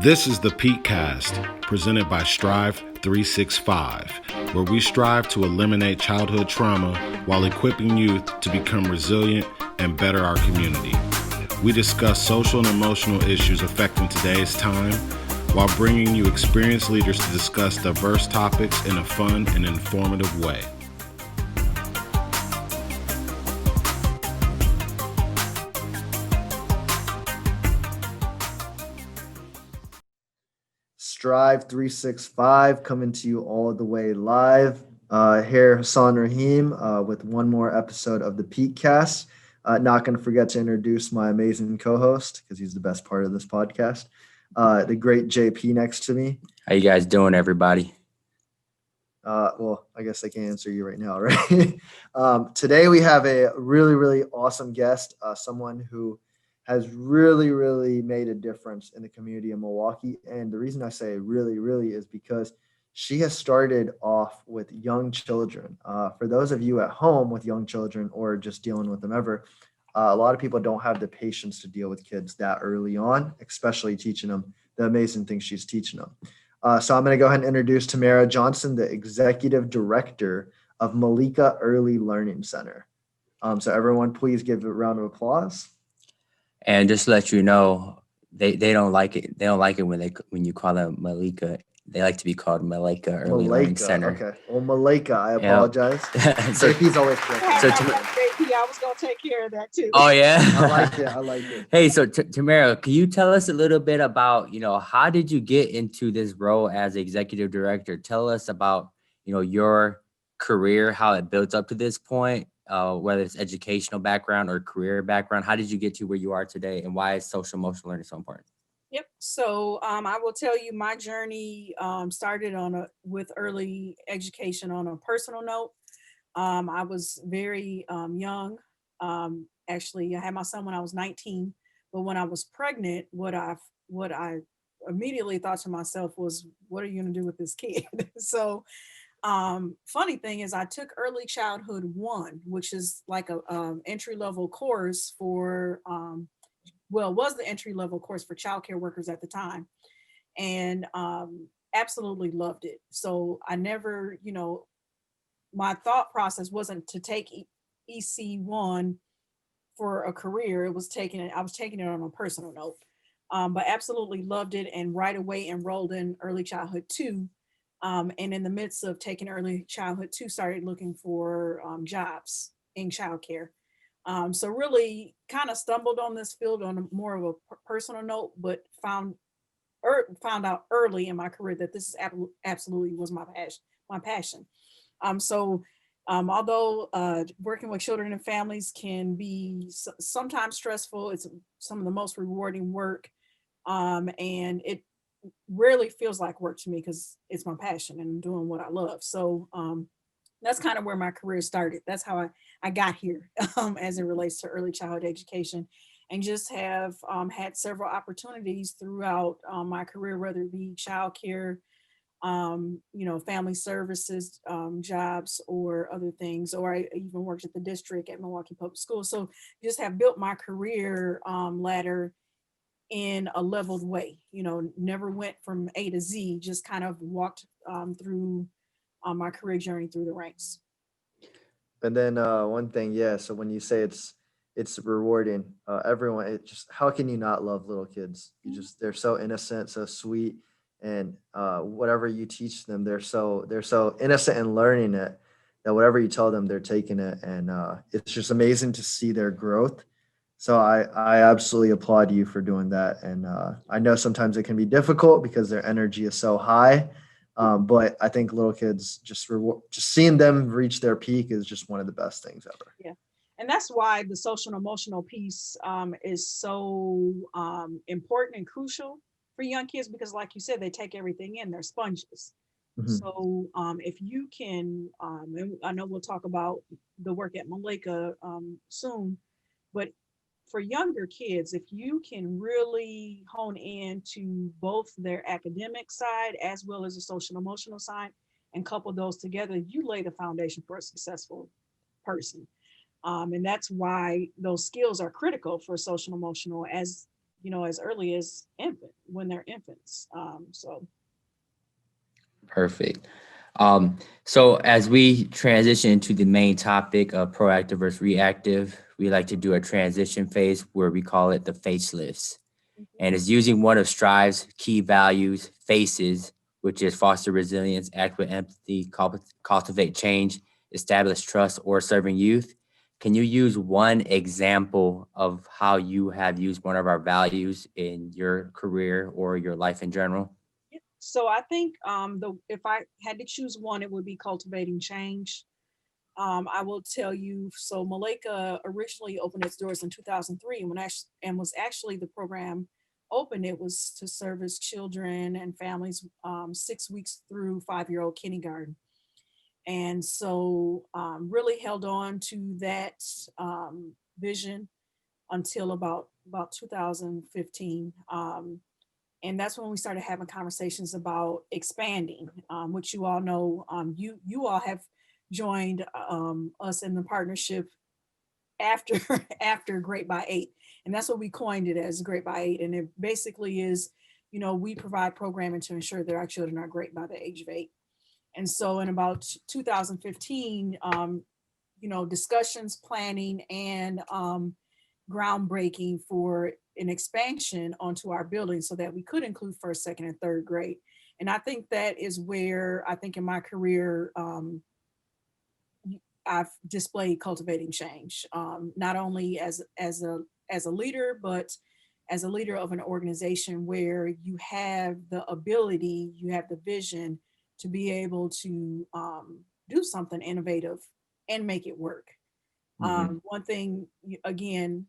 This is the peakcast presented by Strive 365, where we strive to eliminate childhood trauma while equipping youth to become resilient and better our community. We discuss social and emotional issues affecting today's time while bringing you experienced leaders to discuss diverse topics in a fun and informative way. Strive 365 coming to you all the way live. Here, Hassan Rahim with one more episode of the peakcast. Not going to forget to introduce my amazing co-host because he's the best part of this podcast. The great JP next to me. How you guys doing, everybody? Well, I guess I can answer you right now, right? Today we have a really, really awesome guest, someone who has really made a difference in the community of Milwaukee. And the reason I say really is because she has started off with young children. For those of you at home with young children or just dealing with them ever, a lot of people don't have the patience to deal with kids that early on, especially teaching them the amazing things she's teaching them. So I'm going to go ahead and introduce Tamara Johnson, the Executive Director of Malaika Early Learning Center. So everyone, please give a round of applause. And just to let you know, they don't like it. They don't like it when you call them Malaika. They like to be called Malaika Early Learning Center. Okay. Well, Malaika, I apologize. So JP's always correct. So JP, I was gonna take care of that too. Oh yeah, I like it. Hey, so Tamara, can you tell us a little bit about how did you get into this role as executive director? Tell us about your career, how it built up to this point. Whether it's educational background or career background, how did you get to where you are today, and why is social emotional learning so important? Yep. So I will tell you my journey started with early education on a personal note. I was very young. Actually, I had my son when I was 19, but when I was pregnant, what I immediately thought to myself was, what are you going to do with this kid? So funny thing is I took early childhood 1, which is like a entry level course for was the entry level course for childcare workers at the time, and absolutely loved it. So I never, my thought process wasn't to take EC1 for a career. I was taking it on a personal note, but absolutely loved it, and right away enrolled in early childhood 2. And in the midst of taking early childhood 2, started looking for jobs in childcare. So really kind of stumbled on this field on more of a personal note, but found out early in my career that this absolutely was my passion. Although working with children and families can be sometimes stressful, it's some of the most rewarding work, and it rarely feels like work to me because it's my passion and I'm doing what I love. So that's kind of where my career started. That's how I got here as it relates to early childhood education, and just have had several opportunities throughout my career, whether it be childcare, family services jobs or other things, or I even worked at the district at Milwaukee Public Schools. So just have built my career ladder in a leveled way, never went from A to Z, just kind of walked through my career journey through the ranks. And then one thing, so when you say it's rewarding, everyone, it just, how can you not love little kids? They're so innocent, so sweet, and whatever you teach them, they're so innocent in learning it that whatever you tell them, they're taking it, and it's just amazing to see their growth. So I absolutely applaud you for doing that. And I know sometimes it can be difficult because their energy is so high. But I think little kids, just seeing them reach their peak is just one of the best things ever. Yeah. And that's why the social and emotional piece is so important and crucial for young kids, because like you said, they take everything in, they're sponges. Mm-hmm. So if you can, and I know we'll talk about the work at Malaika soon, but for younger kids, if you can really hone in to both their academic side as well as the social and emotional side and couple those together, you lay the foundation for a successful person. And that's why those skills are critical for social and emotional as as early as when they're infants. So Perfect. So as we transition to the main topic of proactive versus reactive, we like to do a transition phase where we call it the facelifts. And it's using one of Strive's key values, FACES, which is foster resilience, act with empathy, cultivate change, establish trust, or serving youth. Can you use one example of how you have used one of our values in your career or your life in general? yeah. So I think the if I had to choose one, it would be cultivating change. I will tell you, so Malaika originally opened its doors in 2003, and was actually the program opened. It was to service children and families 6 weeks through 5-year-old kindergarten, and so really held on to that vision until about 2015. And that's when we started having conversations about expanding, which you all know. You all have joined us in the partnership after after Great by Eight, and that's what we coined it as, Great by Eight. And it basically is, we provide programming to ensure that our children are great by the age of 8. And so in about 2015, discussions, planning, and groundbreaking for an expansion onto our building so that we could include first, second, and third grade. And I think that is where I think in my career, I've displayed cultivating change, not only as a leader, but as a leader of an organization where you have the ability, you have the vision to be able to do something innovative and make it work. One thing, again,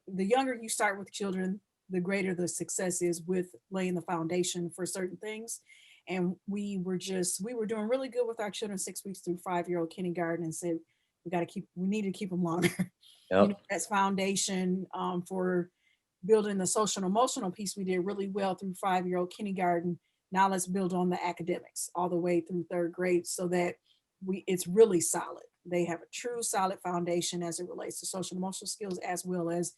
the younger you start with children, the greater the success is with laying the foundation for certain things. And we were doing really good with our children 6 weeks through 5-year-old kindergarten, and said we need to keep them longer. Yep. That's foundation for building the social and emotional piece. We did really well through 5-year-old kindergarten. Now let's build on the academics all the way through third grade so that it's really solid. They have a true solid foundation as it relates to social and emotional skills as well as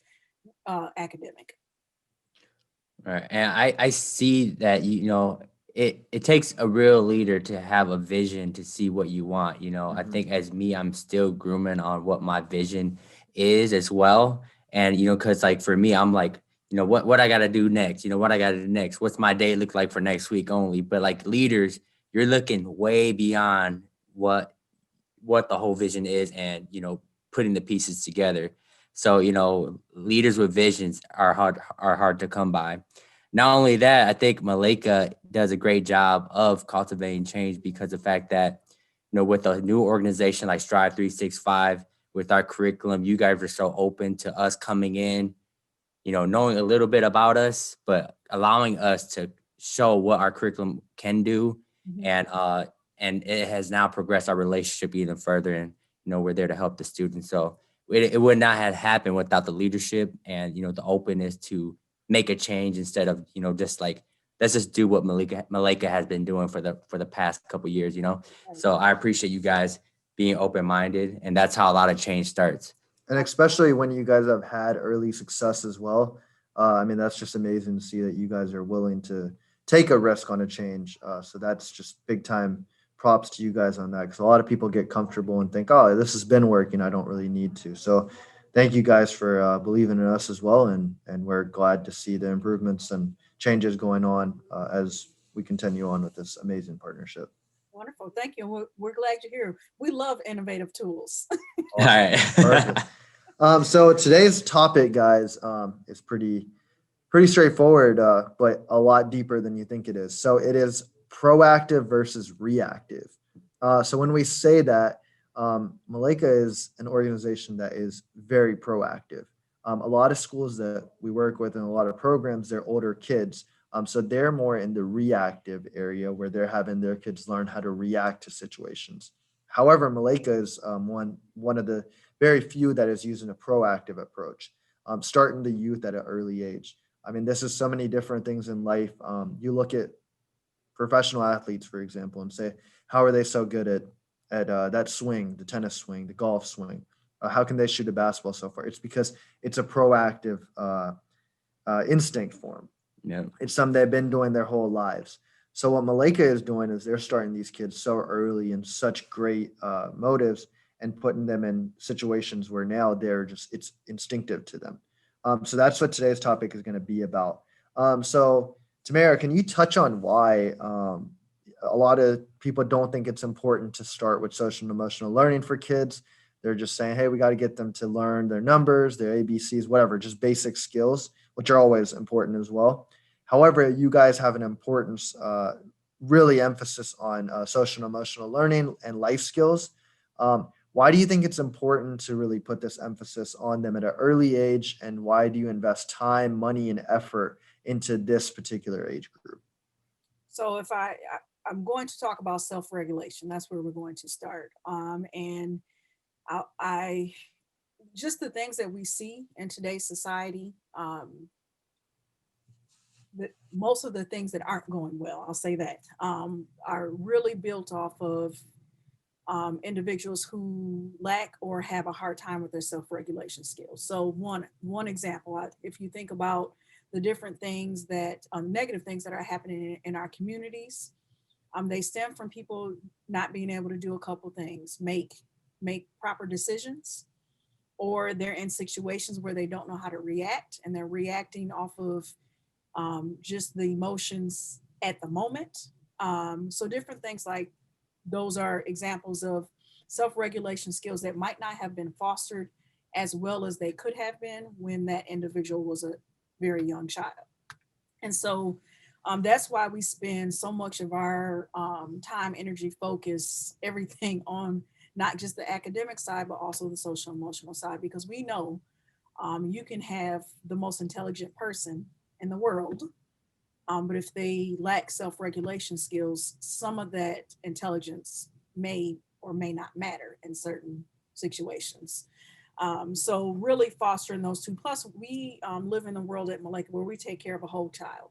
academic. Right. And I see that, it takes a real leader to have a vision to see what you want. I think as me, I'm still grooming on what my vision is as well. And, cause like for me, I'm like, what I got to do next, what I got to do next, what's my day look like for next week only. But like leaders, you're looking way beyond what the whole vision is and, putting the pieces together. So, leaders with visions are hard to come by. Not only that, I think Malaika does a great job of cultivating change because of the fact that, with a new organization like Strive 365, with our curriculum, you guys are so open to us coming in, knowing a little bit about us, but allowing us to show what our curriculum can do. Mhm. And it has now progressed our relationship even further. And, we're there to help the students. So it would not have happened without the leadership and, the openness to make a change instead of, just like, let's just do what Malaika has been doing for the past couple of years, So I appreciate you guys being open-minded, and that's how a lot of change starts. And especially when you guys have had early success as well. I mean, that's just amazing to see that you guys are willing to take a risk on a change. So that's just big time props to you guys on that, because a lot of people get comfortable and think, oh, this has been working, I don't really need to. So thank you guys for believing in us as well. And we're glad to see the improvements and changes going on as we continue on with this amazing partnership. Wonderful. Thank you. We're glad you're here. We love innovative tools. All right. Perfect. So today's topic, guys, is pretty straightforward, but a lot deeper than you think it is. So it is proactive versus reactive. So when we say that, Malaika is an organization that is very proactive. A lot of schools that we work with and a lot of programs, they're older kids. So they're more in the reactive area where they're having their kids learn how to react to situations. However, Malaika is one of the very few that is using a proactive approach, starting the youth at an early age. I mean, this is so many different things in life. You look at professional athletes, for example, and say, how are they so good at that swing, the tennis swing, the golf swing? How can they shoot a basketball so far? It's because it's a proactive instinct for them. Yeah. It's something they've been doing their whole lives. So what Malaika is doing is they're starting these kids so early in such great motives and putting them in situations where now it's instinctive to them. So that's what today's topic is going to be about. So Tamara, can you touch on why a lot of people don't think it's important to start with social and emotional learning for kids? They're just saying, hey, we got to get them to learn their numbers, their ABCs, whatever, just basic skills, which are always important as well. However, you guys have an importance, really emphasis on social and emotional learning and life skills. Why do you think it's important to really put this emphasis on them at an early age? And why do you invest time, money, and effort into this particular age group? So if I'm going to talk about self-regulation, that's where we're going to start. And I just the things that we see in today's society, most of the things that aren't going well, I'll say that, are really built off of individuals who lack or have a hard time with their self-regulation skills. So one example, if you think about the different things that negative things that are happening in our communities, they stem from people not being able to do a couple things, make proper decisions, or they're in situations where they don't know how to react, and they're reacting off of just the emotions at the moment. So different things like those are examples of self-regulation skills that might not have been fostered as well as they could have been when that individual was a very young child. And so that's why we spend so much of our time, energy, focus, everything on not just the academic side, but also the social emotional side, because we know you can have the most intelligent person in the world, but if they lack self-regulation skills, some of that intelligence may or may not matter in certain situations. So really fostering those two. Plus, we live in a world at Malaika where we take care of a whole child.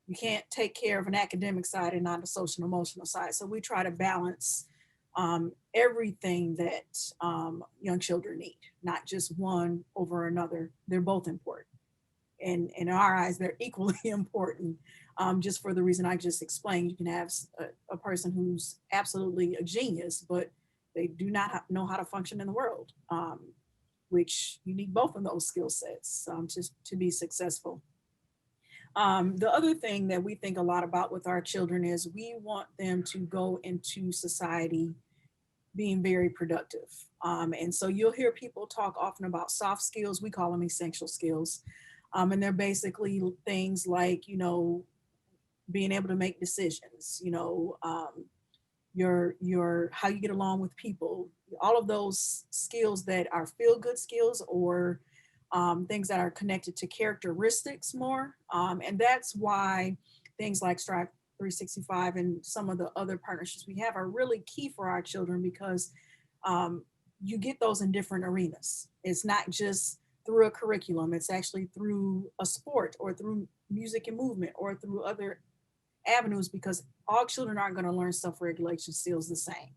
You can't take care of an academic side and not the social and emotional side. So we try to balance everything that young children need, not just one over another. They're both important. And in our eyes, they're equally important, just for the reason I just explained. You can have a person who's absolutely a genius, but they do not know how to function in the world, which you need both of those skill sets to be successful. The other thing that we think a lot about with our children is we want them to go into society being very productive. And so you'll hear people talk often about soft skills. We call them essential skills. And they're basically things like, being able to make decisions, your how you get along with people, all of those skills that are feel-good skills, or things that are connected to characteristics more. And that's why things like Strive 365 and some of the other partnerships we have are really key for our children, because you get those in different arenas. It's not just through a curriculum, it's actually through a sport or through music and movement or through other avenues, because all children aren't going to learn self-regulation skills the same.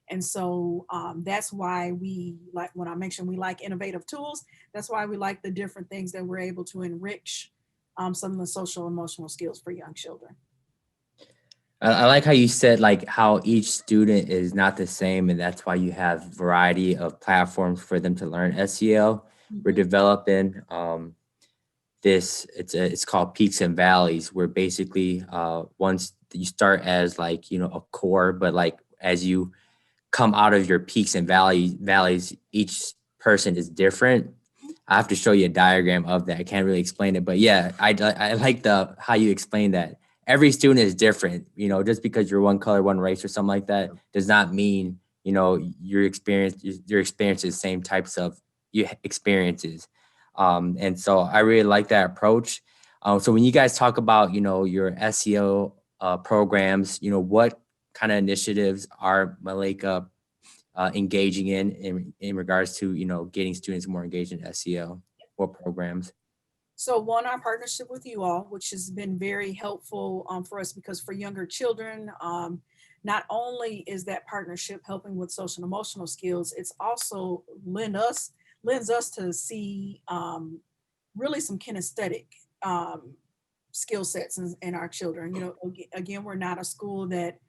And so that's why we like, when I mentioned we like innovative tools, that's why we like the different things that we're able to enrich some of the social emotional skills for young children. I like how you said like how each student is not the same, and that's why you have variety of platforms for them to learn SEL. We're developing it's called Peaks and Valleys, where basically once you start as like, a core, but like as you come out of your peaks and valleys, each person is different. I have to show you a diagram of that. I can't really explain it, but yeah, I like how you explain that. Every student is different, just because you're one color, one race or something like that does not mean, your experience is the same types of experiences. And so I really like that approach. So when you guys talk about, your SEO programs, what kind of initiatives are Malaika engaging in regards to, getting students more engaged in SEO? What programs? So one, our partnership with you all, which has been very helpful for us, because for younger children, not only is that partnership helping with social and emotional skills, it's also lends us to see really some kinesthetic skill sets in our children. Again, we're not a school that,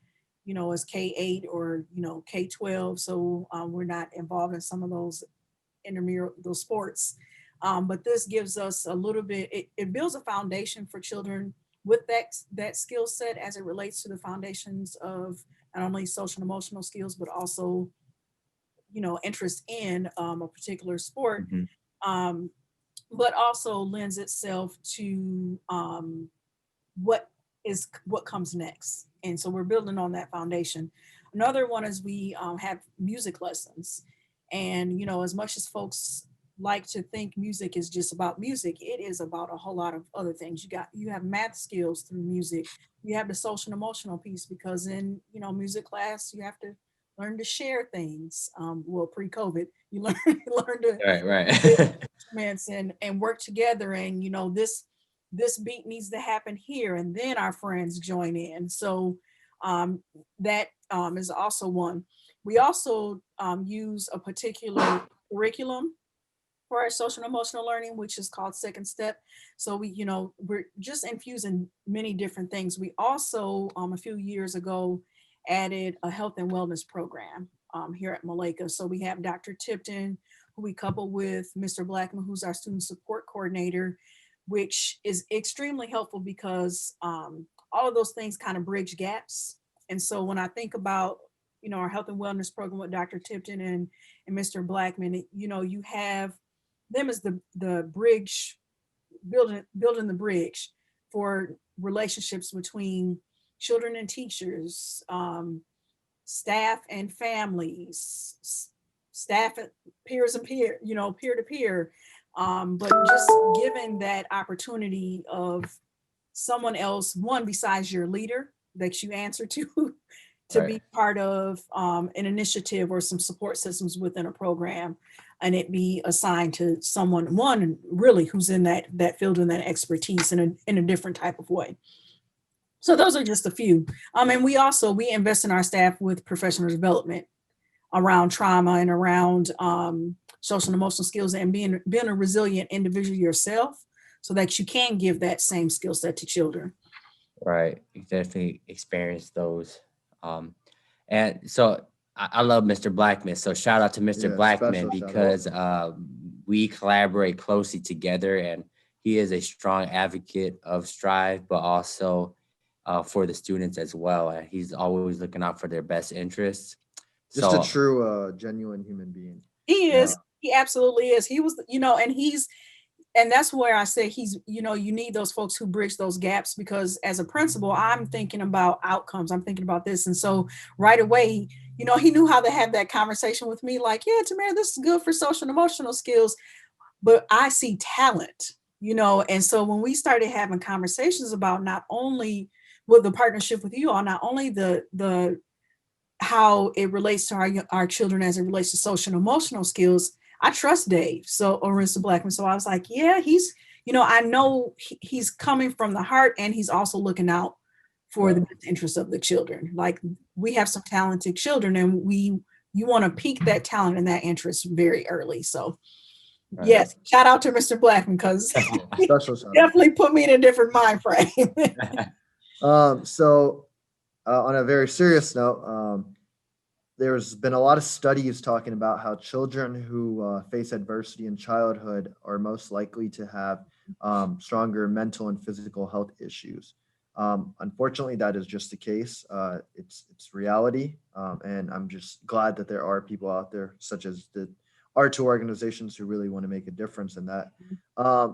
is K-8 or, K-12. So we're not involved in some of those intramural, those sports. But this gives us a little bit, it builds a foundation for children with that skill set as it relates to the foundations of not only social and emotional skills, but also, interest in a particular sport. But also lends itself to what comes next. And so we're building on that foundation. Another one is we have music lessons. And, as much as folks like to think music is just about music, it is about a whole lot of other things. You have math skills through music. You have the social and emotional piece, because in, music class, you have to learn to share things. Well, pre-COVID, you learn to right. instruments and work together. And, this beat needs to happen here, and then our friends join in. So that is also one. We also use a particular curriculum for our social and emotional learning, which is called Second Step. So we're just infusing many different things. We also, a few years ago, added a health and wellness program here at Malaika. So we have Dr. Tipton, who we couple with Mr. Blackman, who's our student support coordinator, which is extremely helpful because all of those things kind of bridge gaps. And so when I think about, our health and wellness program with Dr. Tipton and Mr. Blackman, you have them as the bridge, building the bridge for relationships between children and teachers, staff and families, staff, peers and peer to peer. But just given that opportunity of someone else, one besides your leader that you answer to be part of an initiative or some support systems within a program, and it be assigned to someone, one really who's in that field and that expertise in a different type of way. So those are just a few. And we invest in our staff with professional development around trauma and around social and emotional skills, and being a resilient individual yourself, so that you can give that same skill set to children. Right. You definitely experience those. And so I love Mr. Blackman. So shout out to Mr. Blackman, because we collaborate closely together, and he is a strong advocate of Strive, but also for the students as well. And he's always looking out for their best interests. Just a true, genuine human being. He is. He absolutely is. He was, and that's where I say he's, you need those folks who bridge those gaps, because as a principal, I'm thinking about outcomes. I'm thinking about this. And so right away, he knew how to have that conversation with me, like, yeah, Tamara, this is good for social and emotional skills, but I see talent, and so when we started having conversations about not only with the partnership with you all, not only the how it relates to our children as it relates to social and emotional skills, I trust Dave, or Mr. Blackman. So I was like, yeah, he's, I know he's coming from the heart, and he's also looking out for the best interests of the children. Like, we have some talented children, and you want to peak that talent and that interest very early. So yes, shout out to Mr. Blackman, because he definitely put me in a different mind frame. So on a very serious note, there's been a lot of studies talking about how children who face adversity in childhood are most likely to have stronger mental and physical health issues. Unfortunately, that is just the case. It's reality. And I'm just glad that there are people out there, such as our two organizations, who really want to make a difference in that.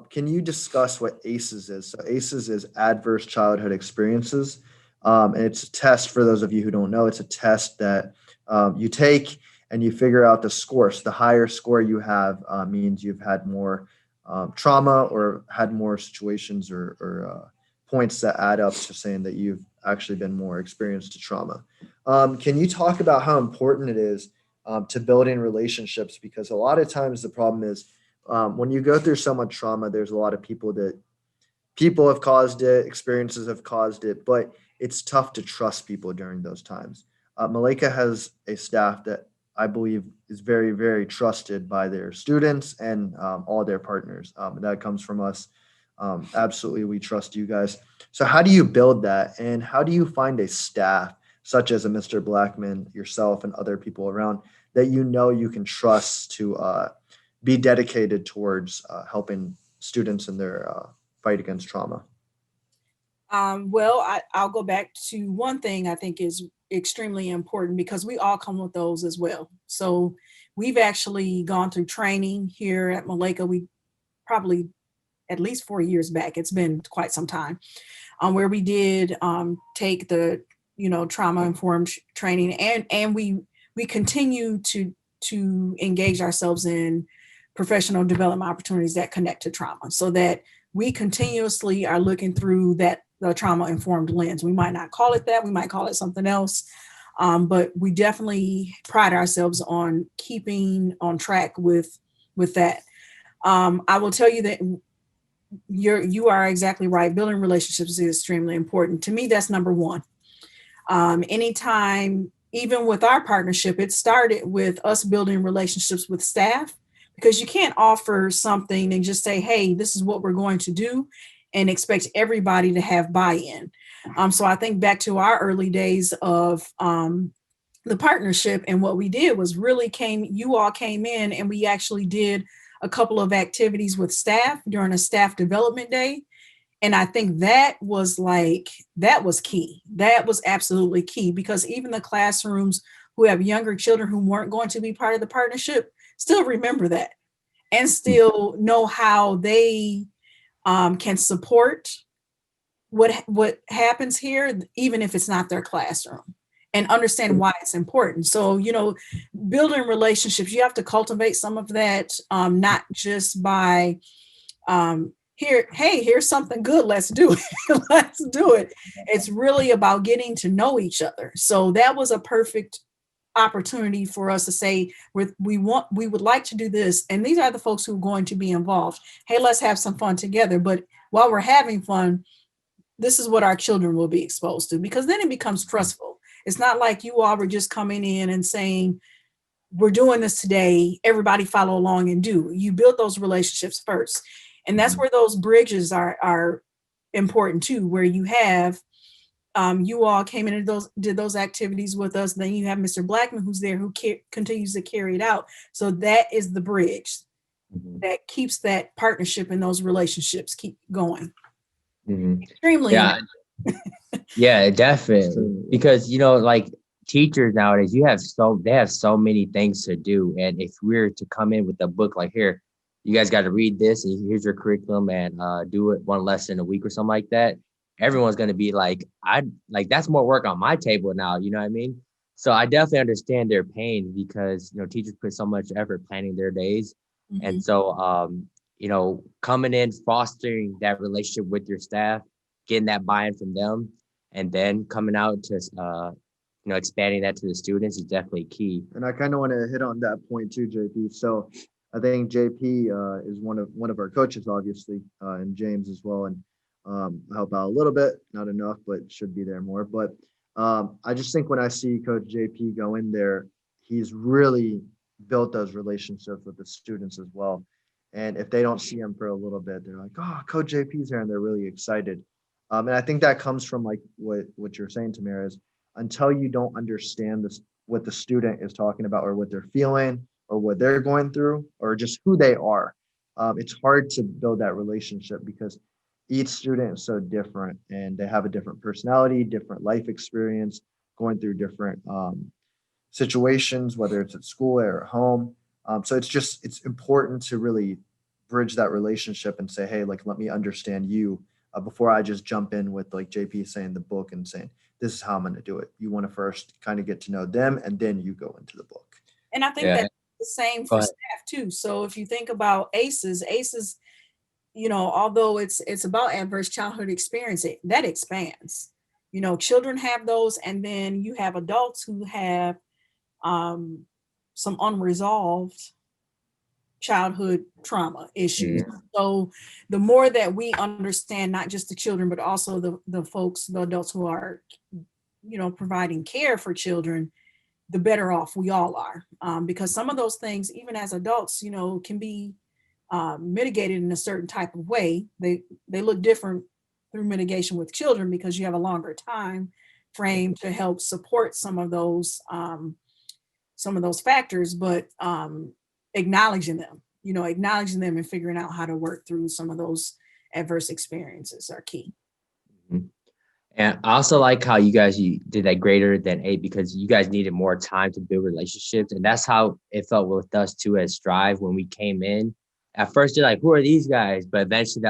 Can you discuss what ACEs is? So ACEs is Adverse Childhood Experiences. And it's a test, for those of you who don't know. It's a test that you take and you figure out the score. So the higher score you have means you've had more trauma, or had more situations or points that add up to saying that you've actually been more experienced to trauma. Can you talk about how important it is to building relationships? Because a lot of times the problem is when you go through so much trauma, there's a lot of people have caused it, experiences have caused it, but it's tough to trust people during those times. Malaika has a staff that I believe is very, very trusted by their students and all their partners. That comes from us. Absolutely, we trust you guys. So how do you build that? And how do you find a staff such as a Mr. Blackman, yourself, and other people around that you know you can trust to be dedicated towards helping students in their fight against trauma? Well, I'll go back to one thing I think is extremely important because we all come with those as well. So we've actually gone through training here at Malaika. We probably at least 4 years back. It's been quite some time, where we did take the trauma informed training, and we continue to engage ourselves in professional development opportunities that connect to trauma, so that we continuously are looking through the trauma informed lens. We might not call it that, we might call it something else, but we definitely pride ourselves on keeping on track with that. I will tell you that you are exactly right. Building relationships is extremely important. To me, that's number one. Anytime, even with our partnership, it started with us building relationships with staff, because you can't offer something and just say, hey, this is what we're going to do, and expect everybody to have buy-in. So I think back to our early days of the partnership, and what we did was you all came in and we actually did a couple of activities with staff during a staff development day. And I think that was key. That was absolutely key, because even the classrooms who have younger children who weren't going to be part of the partnership still remember that and still know how they can support what happens here, even if it's not their classroom, and understand why it's important. So, building relationships, you have to cultivate some of that, not just by here's something good, let's do it. Let's do it. It's really about getting to know each other. So that was a perfect opportunity for us to say, we would like to do this, and these are the folks who are going to be involved. Hey, let's have some fun together. But while we're having fun, this is what our children will be exposed to, because then it becomes trustful. It's not like you all were just coming in and saying, we're doing this today, everybody follow along and do. You build those relationships first. And that's where those bridges are important too, where you have, you all came in and did those activities with us. Then you have Mr. Blackman, who's there, who continues to carry it out. So that is the bridge that keeps that partnership and those relationships keep going. Extremely. Yeah, definitely. Because, like teachers nowadays, they have so many things to do. And if we're to come in with a book like, here, you guys got to read this, and here's your curriculum, and do it one lesson a week or something like that, everyone's going to be like, that's more work on my table now. You know what I mean? So I definitely understand their pain, because, teachers put so much effort planning their days. And so, coming in, fostering that relationship with your staff, getting that buy-in from them, and then coming out to, expanding that to the students is definitely key. And I kind of want to hit on that point too, JP. So I think JP is one of our coaches, obviously, and James as well, and help out a little bit, not enough, but should be there more. But I just think when I see Coach JP go in there, he's really built those relationships with the students as well. And if they don't see him for a little bit, they're like, oh, Coach JP's here, and they're really excited. And I think that comes from like what you're saying, Tamara, is until you don't understand what the student is talking about, or what they're feeling, or what they're going through, or just who they are, it's hard to build that relationship, because each student is so different, and they have a different personality, different life experience, going through different situations, whether it's at school or at home. So it's important to really bridge that relationship and say, hey, like, let me understand you before I just jump in with, like JP saying, the book and saying, this is how I'm going to do it. You want to first kind of get to know them, and then you go into the book. And I think that's the same for staff too. So if you think about ACEs, although it's about adverse childhood experience, that expands. Children have those, and then you have adults who have some unresolved childhood trauma issues. So the more that we understand not just the children, but also the folks, the adults who are, providing care for children, the better off we all are. Because some of those things, even as adults, can be mitigated in a certain type of way. They look different through mitigation with children because you have a longer time frame to help support some of those factors, but acknowledging them, and figuring out how to work through some of those adverse experiences are key. Mhm. And I also like how you did that greater than 8 because you guys needed more time to build relationships. And that's how it felt with us too at Strive when we came in. At first, you're like, who are these guys? But eventually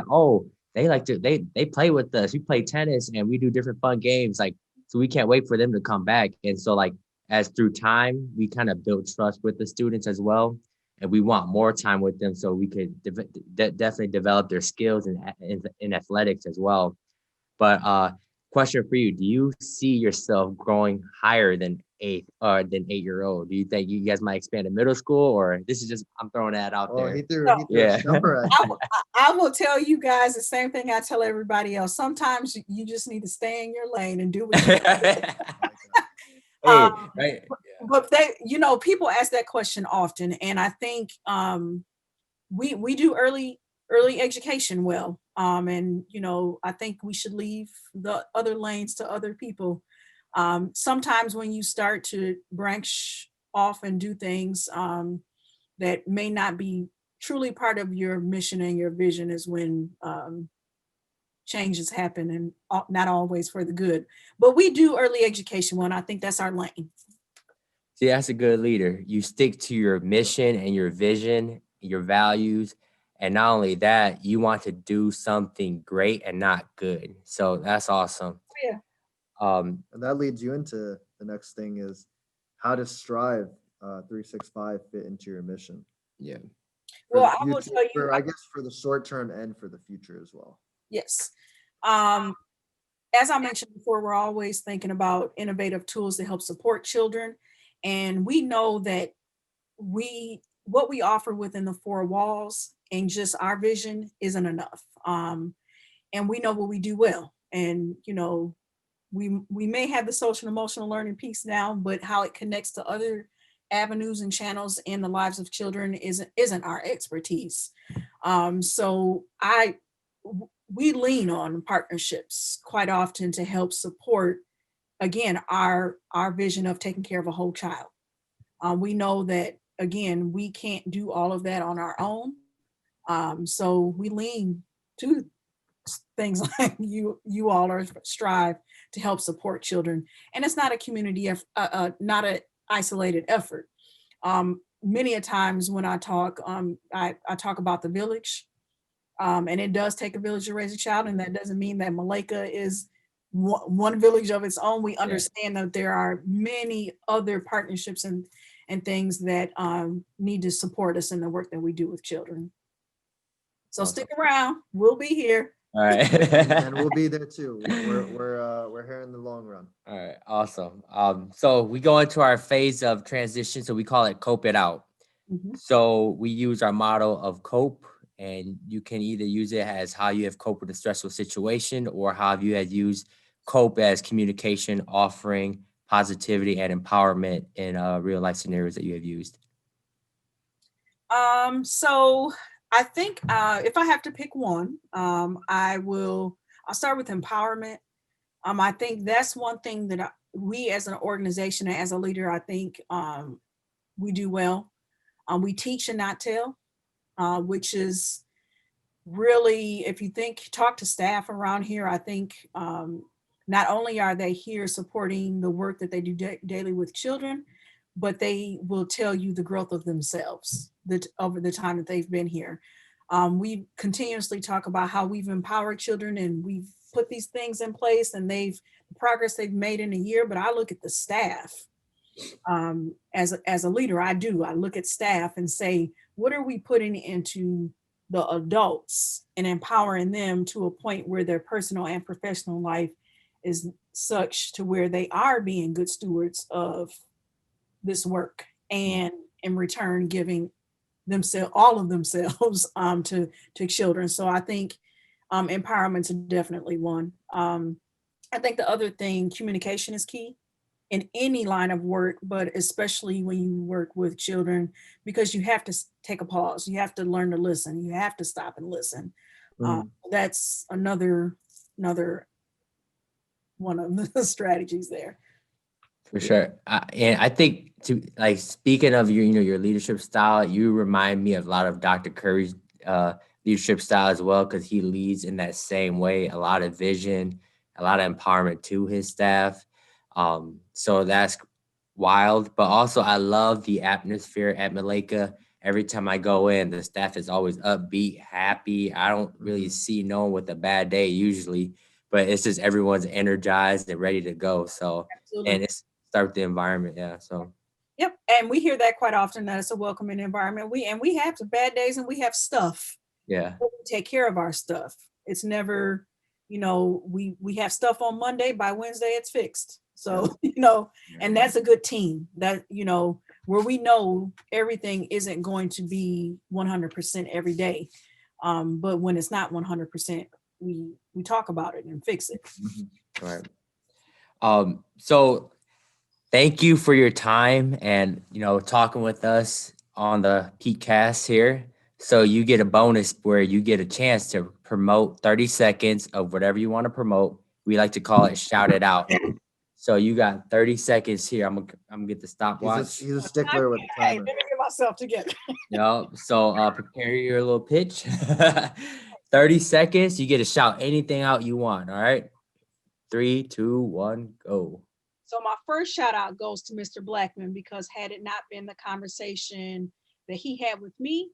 they play with us. We play tennis and we do different fun games. Like, so we can't wait for them to come back. And so like, as through time, we kind of build trust with the students as well. And we want more time with them so we could definitely develop their skills in athletics as well. But question for you, do you see yourself growing higher than 8-year-old? Do you think you guys might expand to middle school, or this is just, I'm throwing that out there? He threw Yeah. a number at you. I will tell you guys the same thing I tell everybody else. Sometimes you just need to stay in your lane and do what you Hey, right. But people ask that question often, and I think we do early education well, and I think we should leave the other lanes to other people. Sometimes when you start to branch off and do things that may not be truly part of your mission and your vision is when changes happen, and not always for the good. But we do early education well, and I think that's our lane. See, that's a good leader. You stick to your mission and your vision, your values. And not only that, you want to do something great and not good. So that's awesome. Yeah. And that leads you into the next thing is how does Strive 365 fit into your mission? Yeah. Well, I will tell you, I guess for the short term and for the future as well. yes. As I mentioned before, we're always thinking about innovative tools to help support children. And we know that what we offer within the four walls and just our vision isn't enough. And we know what we do well. And, we may have the social and emotional learning piece now, but how it connects to other avenues and channels in the lives of children isn't our expertise. So we lean on partnerships quite often to help support, again, our vision of taking care of a whole child. We know that, again, we can't do all of that on our own. So we lean to things like you all are Strive to help support children. And it's not a community, not an isolated effort. Many a times when I talk, I talk about the village. And it does take a village to raise a child. And that doesn't mean that Malaika is one village of its own. We understand that there are many other partnerships and things that need to support us in the work that we do with children. So Awesome. Stick around. We'll be here. All right. And we'll be there too. We're here in the long run. All right. Awesome. So we go into our phase of transition. So we call it cope it out. Mhm. So we use our model of cope, and you can either use it as how you have coped with a stressful situation, or how you have used cope as communication, offering positivity and empowerment in real life scenarios that you have used. So I think if I have to pick one, I'll start with empowerment. I think that's one thing that we as an organization and as a leader, I think we do well. We teach and not tell, which is really, if you talk to staff around here, I think not only are they here supporting the work that they do daily with children, but they will tell you the growth of themselves over the time that they've been here. We continuously talk about how we've empowered children and we've put these things in place and the progress they've made in a year. But I look at the staff as a leader. I look at staff and say, what are we putting into the adults and empowering them to a point where their personal and professional life is such to where they are being good stewards of this work, and in return giving all of themselves to children. So I think empowerment is definitely one. I think the other thing, communication is key in any line of work, but especially when you work with children, because you have to take a pause. You have to learn to listen. You have to stop and listen. That's another one of the strategies there. For sure. And I think to like speaking of your, your leadership style, you remind me of a lot of Dr. Curry's leadership style as well, because he leads in that same way, a lot of vision, a lot of empowerment to his staff. So that's wild. But also I love the atmosphere at Malaika. Every time I go in, the staff is always upbeat, happy. I don't really see no one with a bad day usually, but it's just everyone's energized and ready to go. So, Absolutely. and it's start the environment. Yeah. So, yep. And we hear that quite often, that it's a welcoming environment. We have some bad days and we have stuff. yeah. We take care of our stuff. It's never, we have stuff on Monday, by Wednesday it's fixed. So, and that's a good team that, where we know everything isn't going to be 100% every day. But when it's not 100%, we talk about it and fix it. Right. So thank you for your time and, talking with us on the peakcast here. So you get a bonus where you get a chance to promote 30 seconds of whatever you want to promote. We like to call it shout it out. So you got 30 seconds here. I'm gonna get the stopwatch. He's a stickler with the Hey, timer. let me get myself together. So prepare your little pitch. 30 seconds. You get to shout anything out you want. All right. 3, 2, 1, go. So my first shout out goes to Mr. Blackman, because had it not been the conversation that he had with me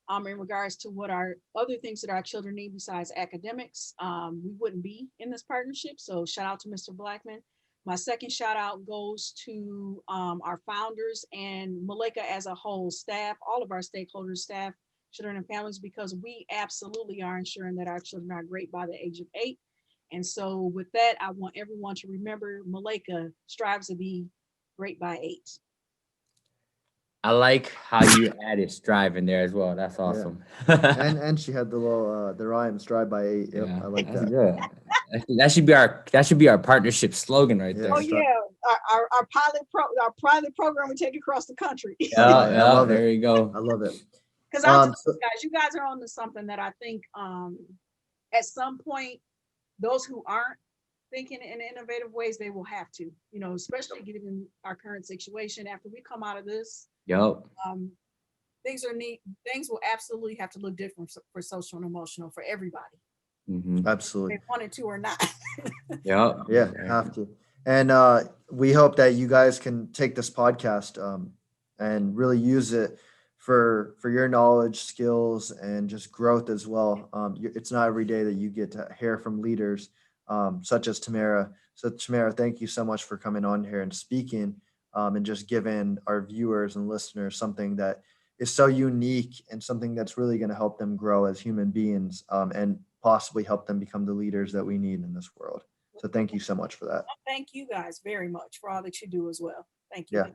in regards to what our other things that our children need besides academics, we wouldn't be in this partnership. So shout out to Mr. Blackman. My second shout out goes to our founders and Malaika as a whole, staff, all of our stakeholders, staff, children and families, because we absolutely are ensuring that our children are great by the age of 8. And so with that, I want everyone to remember Malaika strives to be great by 8. I like how you added strive in there as well. That's awesome. And she had the little the rhyme, strive by 8. Yep, Yeah, I like that's that. good. That should be our partnership slogan right there. Oh yeah, our pilot program we take across the country. Yeah, love there it. you go. I love it. Because I'll tell you guys are on to something that I think at some point, those who aren't thinking in innovative ways, they will have to, especially given our current situation. After we come out of this, Yep. Things will absolutely have to look different for social and emotional for everybody. Mm-hmm. Absolutely. If they wanted to or not. Yep. Yeah, have to. And we hope that you guys can take this podcast and really use it for your knowledge, skills, and just growth as well. It's not every day that you get to hear from leaders such as Tamara. So Tamara, thank you so much for coming on here and speaking and just giving our viewers and listeners something that is so unique and something that's really going to help them grow as human beings and possibly help them become the leaders that we need in this world. So thank you so much for that. Thank you guys very much for all that you do as well. Thank you. Yeah.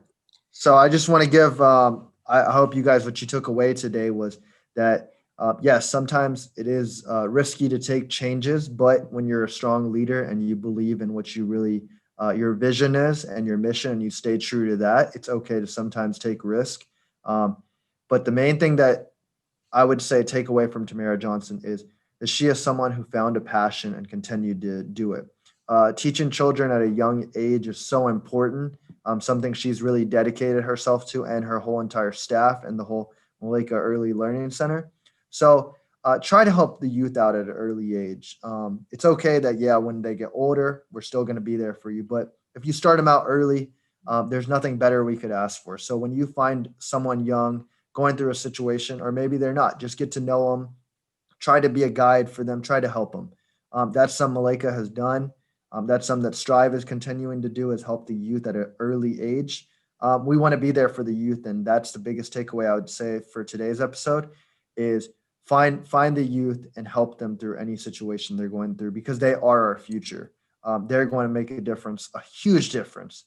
So I just want to give, I hope you guys, what you took away today was that, yes, sometimes it is risky to take changes, but when you're a strong leader and you believe in what you really, your vision is and your mission, and you stay true to that, it's okay to sometimes take risk. But the main thing that I would say take away from Tamara Johnson is that she is someone who found a passion and continued to do it. Teaching children at a young age is so important. Something she's really dedicated herself to, and her whole entire staff and the whole Malaika Early Learning Center. So try to help the youth out at an early age. It's okay that, when they get older, we're still going to be there for you. But if you start them out early, there's nothing better we could ask for. So when you find someone young going through a situation, or maybe they're not, just get to know them, try to be a guide for them, try to help them. That's something Malaika has done. That's something that Strive is continuing to do, is help the youth at an early age. We want to be there for the youth. And that's the biggest takeaway I would say for today's episode is find the youth and help them through any situation they're going through, because they are our future. They're going to make a difference, a huge difference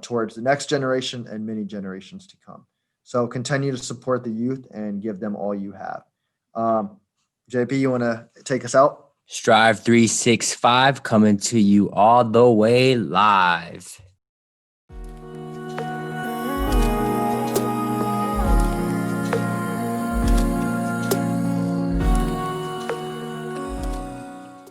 towards the next generation and many generations to come. So continue to support the youth and give them all you have. JP, you want to take us out? Strive 365 coming to you all the way live.